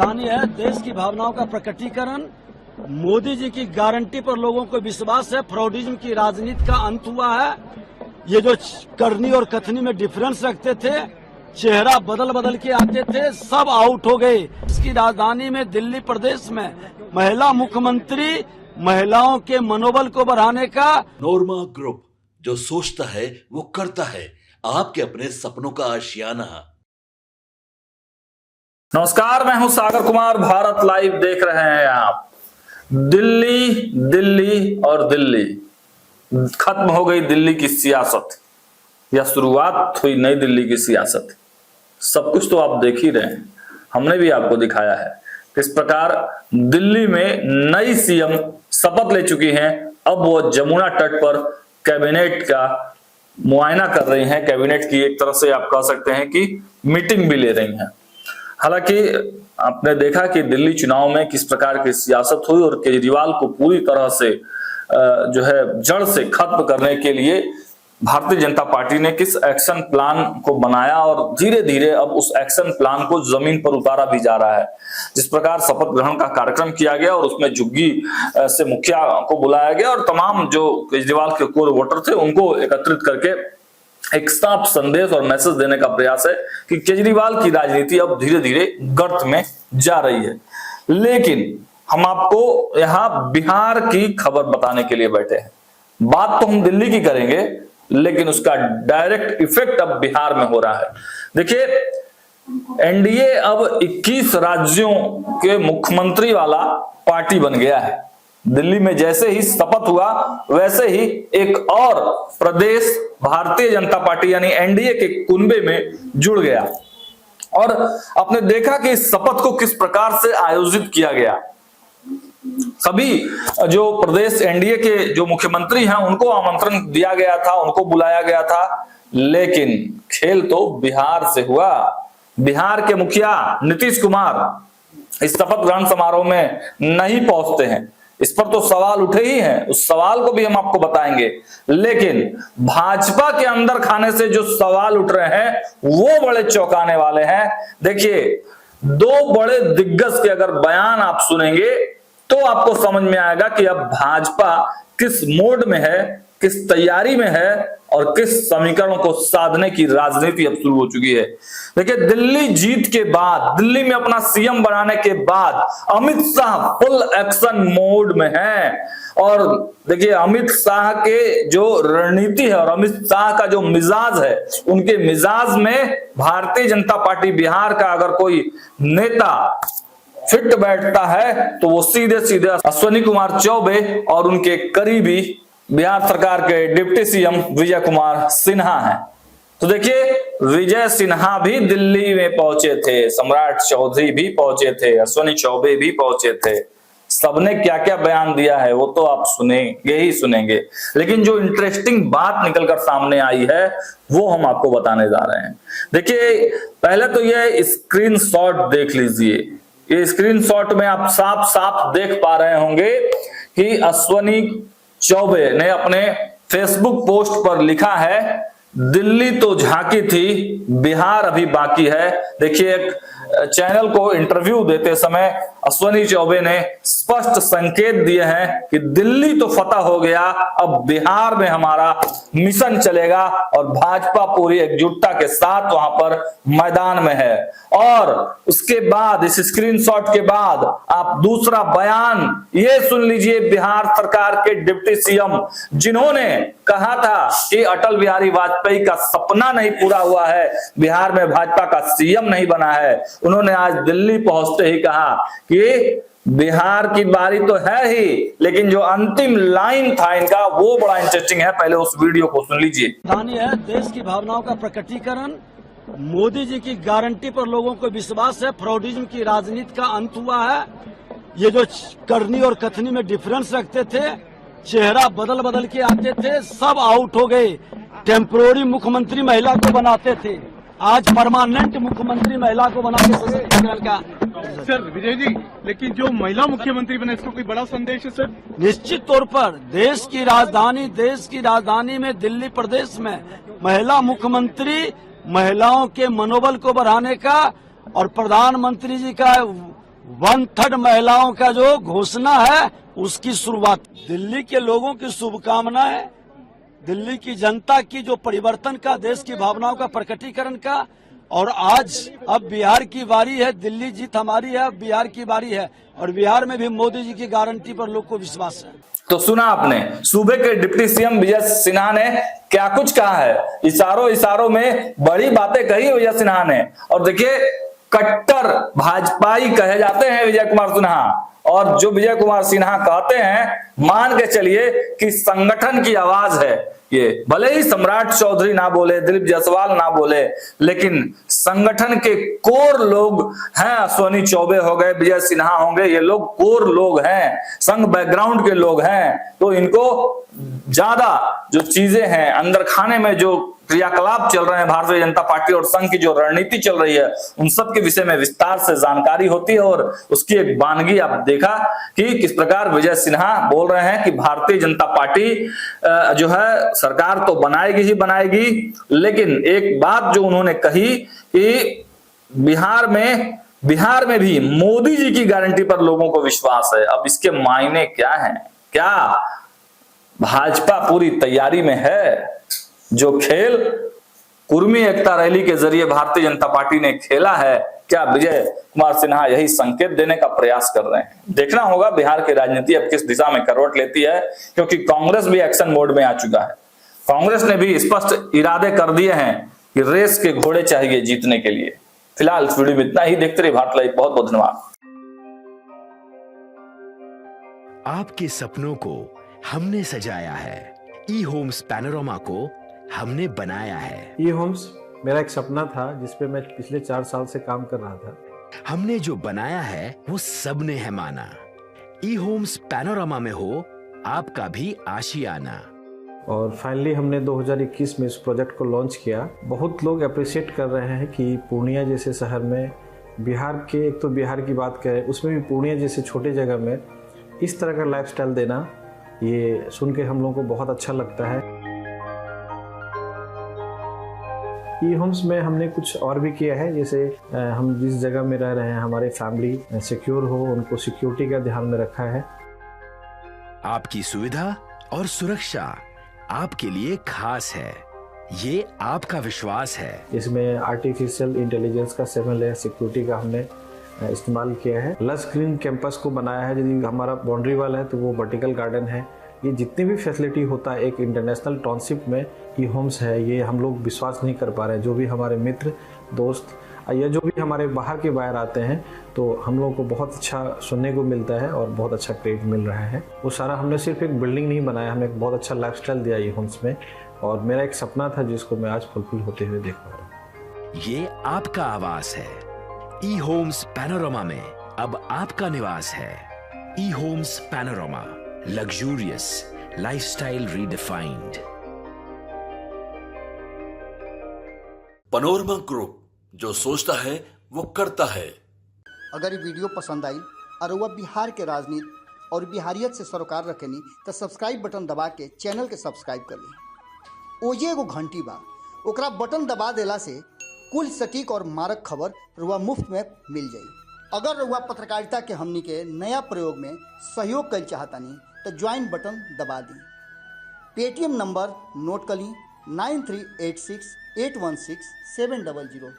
राजधानी है देश की भावनाओं का प्रकटीकरण। मोदी जी की गारंटी पर लोगों को विश्वास है। फ्रॉडिज्म की राजनीति का अंत हुआ है। ये जो करनी और कथनी में डिफरेंस रखते थे, चेहरा बदल बदल के आते थे, सब आउट हो गए। इसकी राजधानी में दिल्ली प्रदेश में महिला मुख्यमंत्री, महिलाओं के मनोबल को बढ़ाने का। नोरमा ग्रुप, जो सोचता है वो करता है। आपके अपने सपनों का आशियाना। नमस्कार, मैं हूं सागर कुमार। भारत लाइव देख रहे हैं आप। दिल्ली दिल्ली और दिल्ली, खत्म हो गई दिल्ली की सियासत या शुरुआत हुई नई दिल्ली की सियासत। सब कुछ तो आप देख ही रहे हैं, हमने भी आपको दिखाया है किस प्रकार दिल्ली में नई सीएम शपथ ले चुकी हैं। अब वो जमुना तट पर कैबिनेट का मुआयना कर रही हैं। कैबिनेट की एक तरह से आप कह सकते हैं कि मीटिंग भी ले रही हैं। हालांकि आपने देखा कि दिल्ली चुनाव में किस प्रकार की सियासत हुई और केजरीवाल को पूरी तरह से जो है जड़ से खत्म करने के लिए भारतीय जनता पार्टी ने किस एक्शन प्लान को बनाया और धीरे धीरे अब उस एक्शन प्लान को जमीन पर उतारा भी जा रहा है। जिस प्रकार शपथ ग्रहण का कार्यक्रम किया गया और उसमें जुग्गी से मुखिया को बुलाया गया और तमाम जो केजरीवाल के कोर वोटर थे उनको एकत्रित करके एक साफ संदेश और मैसेज देने का प्रयास है कि केजरीवाल की राजनीति अब धीरे धीरे गर्त में जा रही है। लेकिन हम आपको यहाँ बिहार की खबर बताने के लिए बैठे हैं। बात तो हम दिल्ली की करेंगे, लेकिन उसका डायरेक्ट इफेक्ट अब बिहार में हो रहा है। देखिए, एनडीए अब 21 राज्यों के मुख्यमंत्री वाला पार्टी बन गया है। दिल्ली में जैसे ही शपथ हुआ वैसे ही एक और प्रदेश भारतीय जनता पार्टी यानी एनडीए के कुनबे में जुड़ गया और आपने देखा कि इस शपथ को किस प्रकार से आयोजित किया गया। सभी जो प्रदेश एनडीए के जो मुख्यमंत्री हैं उनको आमंत्रण दिया गया था, उनको बुलाया गया था, लेकिन खेल तो बिहार से हुआ। बिहार के मुखिया नीतीश कुमार इस शपथ ग्रहण समारोह में नहीं पहुंचते हैं। इस पर तो सवाल उठे ही हैं, उस सवाल को भी हम आपको बताएंगे। लेकिन भाजपा के अंदर खाने से जो सवाल उठ रहे हैं वो बड़े चौंकाने वाले हैं। देखिए, दो बड़े दिग्गज के अगर बयान आप सुनेंगे तो आपको समझ में आएगा कि अब भाजपा किस मोड में है, किस तैयारी में है और किस समीकरणों को साधने की राजनीति अब शुरू हो चुकी है। देखिए, दिल्ली जीत के बाद, दिल्ली में अपना सीएम बनाने के बाद Amit Shah full action mode में है। और देखिए, अमित शाह के जो रणनीति है और अमित शाह का जो मिजाज है, उनके मिजाज में भारतीय जनता पार्टी बिहार का अगर कोई नेता फिट बैठता है तो वो सीधे सीधे अश्विनी कुमार चौबे और उनके करीबी बिहार सरकार के डिप्टी सीएम विजय कुमार सिन्हा हैं। तो देखिए, विजय सिन्हा भी दिल्ली में पहुंचे थे, सम्राट चौधरी भी पहुंचे थे, अश्विनी चौबे भी पहुंचे थे। सबने क्या क्या बयान दिया है वो तो आप सुनेंगे ही सुनेंगे, लेकिन जो इंटरेस्टिंग बात निकलकर सामने आई है वो हम आपको बताने जा रहे हैं। देखिए, पहले तो ये स्क्रीनशॉट देख लीजिए। ये स्क्रीनशॉट में आप साफ साफ देख पा रहे होंगे कि अश्विनी चौबे ने अपने फेसबुक पोस्ट पर लिखा है, दिल्ली तो झांकी थी, बिहार अभी बाकी है। देखिए, एक चैनल को इंटरव्यू देते समय अश्विनी चौबे ने स्पष्ट संकेत दिए हैं कि दिल्ली तो फतह हो गया, अब बिहार में हमारा मिशन चलेगा और भाजपा पूरी एकजुटता के साथ वहां पर मैदान में है। और उसके बाद, इस स्क्रीनशॉट के बाद आप दूसरा बयान ये सुन लीजिए बिहार सरकार के डिप्टी सीएम, जिन्होंने कहा था कि अटल बिहारी वाजपेयी का सपना नहीं पूरा हुआ है, बिहार में भाजपा का सीएम नहीं बना है। उन्होंने आज दिल्ली पहुंचते ही कहा कि बिहार की बारी तो है ही, लेकिन जो अंतिम लाइन था इनका वो बड़ा इंटरेस्टिंग है। पहले उस वीडियो को सुन लीजिए। राजधानी है देश की भावनाओं का प्रकटीकरण। मोदी जी की गारंटी पर लोगों को विश्वास है। फ्रॉडिज्म की राजनीति का अंत हुआ है। ये जो करनी और कथनी में डिफरेंस रखते थे, चेहरा बदल बदल के आते थे, सब आउट हो गए। टेम्पोररी मुख्यमंत्री महिला को बनाते थे, आज परमानेंट मुख्यमंत्री महिला को बना के सर विजय जी, लेकिन जो महिला मुख्यमंत्री बने इसका कोई बड़ा संदेश है सर? निश्चित तौर पर देश की राजधानी में दिल्ली प्रदेश में महिला मुख्यमंत्री, महिलाओं के मनोबल को बढ़ाने का और प्रधानमंत्री जी का 1/3 महिलाओं का जो घोषणा है उसकी शुरुआत। दिल्ली के लोगों की शुभकामनाएं, दिल्ली की जनता की जो परिवर्तन का, देश की भावनाओं का प्रकटीकरण का, और आज अब बिहार की बारी है। दिल्ली जीत हमारी है, अब बिहार की बारी है, और बिहार में भी मोदी जी की गारंटी पर लोग को विश्वास है। तो सुना आपने सूबे के डिप्टी सीएम विजय सिन्हा ने क्या कुछ कहा है। इशारों में बड़ी बातें कही विजय सिन्हा ने। और देखिए, कट्टर भाजपाई कहे जाते हैं विजय कुमार सिन्हा, और जो विजय कुमार सिन्हा कहते हैं मान के चलिए कि संगठन की आवाज है ये। भले ही सम्राट चौधरी ना बोले, दिलीप जायसवाल ना बोले, लेकिन संगठन के कोर लोग हैं। अश्विनी चौबे हो गए, विजय सिन्हा होंगे, ये लोग कोर लोग हैं, संघ बैकग्राउंड के लोग हैं। तो इनको ज्यादा जो चीजें हैं अंदर खाने में, जो क्रियाकलाप चल रहे हैं भारतीय जनता पार्टी और संघ की जो रणनीति चल रही है, उन सब के विषय में विस्तार से जानकारी होती है। और उसकी एक वानगी आप देखा कि किस प्रकार विजय सिन्हा बोल रहे हैं कि भारतीय जनता पार्टी जो है सरकार तो बनाएगी ही बनाएगी, लेकिन एक बात जो उन्होंने कही कि बिहार में भी मोदी जी की गारंटी पर लोगों को विश्वास है। अब इसके मायने क्या हैं? क्या भाजपा पूरी तैयारी में है? जो खेल कुर्मी एकता रैली के जरिए भारतीय जनता पार्टी ने खेला है, क्या विजय कुमार सिन्हा यही संकेत देने का प्रयास कर रहे हैं? देखना होगा बिहार की राजनीति अब किस दिशा में करवट लेती है, क्योंकि कांग्रेस भी एक्शन मोड में आ चुका है। कांग्रेस ने भी स्पष्ट इरादे कर दिए हैं कि रेस के घोड़े चाहिए जीतने के लिए। फिलहाल इस वीडियो में इतना ही। देखते रहिए भारत लाइव। बहुत बहुत धन्यवाद। आपके सपनों को हमने सजाया है, ई होम्स पैनोरमा को हमने बनाया है। ई होम्स मेरा एक सपना था जिसपे मैं पिछले 4 साल से काम कर रहा था। हमने जो बनाया है वो सबने है माना। ई होम्स पैनोरमा में हो आपका भी आशियाना। और फाइनली हमने 2021 में इस प्रोजेक्ट को लॉन्च किया। बहुत लोग अप्रिशिएट कर रहे हैं कि पूर्णिया जैसे शहर में, बिहार के, एक तो बिहार की बात करें उसमें भी पूर्णिया जैसे छोटे जगह में इस तरह का लाइफस्टाइल देना, ये सुन के हम लोगों को बहुत अच्छा लगता है। ई होम्स में हमने कुछ और भी किया है, जैसे हम जिस जगह में रह रहे हैं हमारे फैमिली सिक्योर हो, उनको सिक्योरिटी का ध्यान में रखा है। आपकी सुविधा और सुरक्षा आपके लिए खास है, ये आपका विश्वास है। इसमें आर्टिफिशियल इंटेलिजेंस का 7 लेयर सिक्योरिटी का हमने इस्तेमाल किया है। लस ग्रीन कैंपस को बनाया है। यदि हमारा बाउंड्री वाल है तो वो वर्टिकल गार्डन है। ये जितनी भी फैसिलिटी होता है एक इंटरनेशनल टाउनशिप में ई होम्स है, ये हम लोग विश्वास नहीं कर पा रहे हैं। जो भी हमारे मित्र दोस्त या जो भी हमारे बाहर के बाहर आते हैं तो हम लोगों को बहुत अच्छा सुनने को मिलता है और बहुत अच्छा क्रेडिट मिल रहा है। वो सारा हमने सिर्फ एक बिल्डिंग नहीं बनाया, हमने एक बहुत अच्छा लाइफस्टाइल दिया ई होम्स में, और मेरा एक सपना था जिसको मैं आज फुलफिल होते हुए देख पा रहा हूँ। ये आपका आवास है। ई होम्स पैनोरमा में अब आपका निवास है। E homes Panorama, luxurious lifestyle redefined. Panorama group, जो सोचता है वो करता है। अगर ये वीडियो पसंद आई और वह बिहार के राजनीति और बिहारियत से सरोकार रखेनी तो सब्सक्राइब बटन दबा के चैनल के सब्सक्राइब कर ली। ओजे एगो घंटी बा, ओकरा बटन दबा देला से कुल सटीक और मारक खबर रुआ मुफ्त में मिल जाई। अगर रुआ पत्रकारिता के हमनी के नया प्रयोग में सहयोग कर चाहतानी तो ज्वाइन बटन दबा दी। पेटीएम नंबर नोट कर ली 9386816700।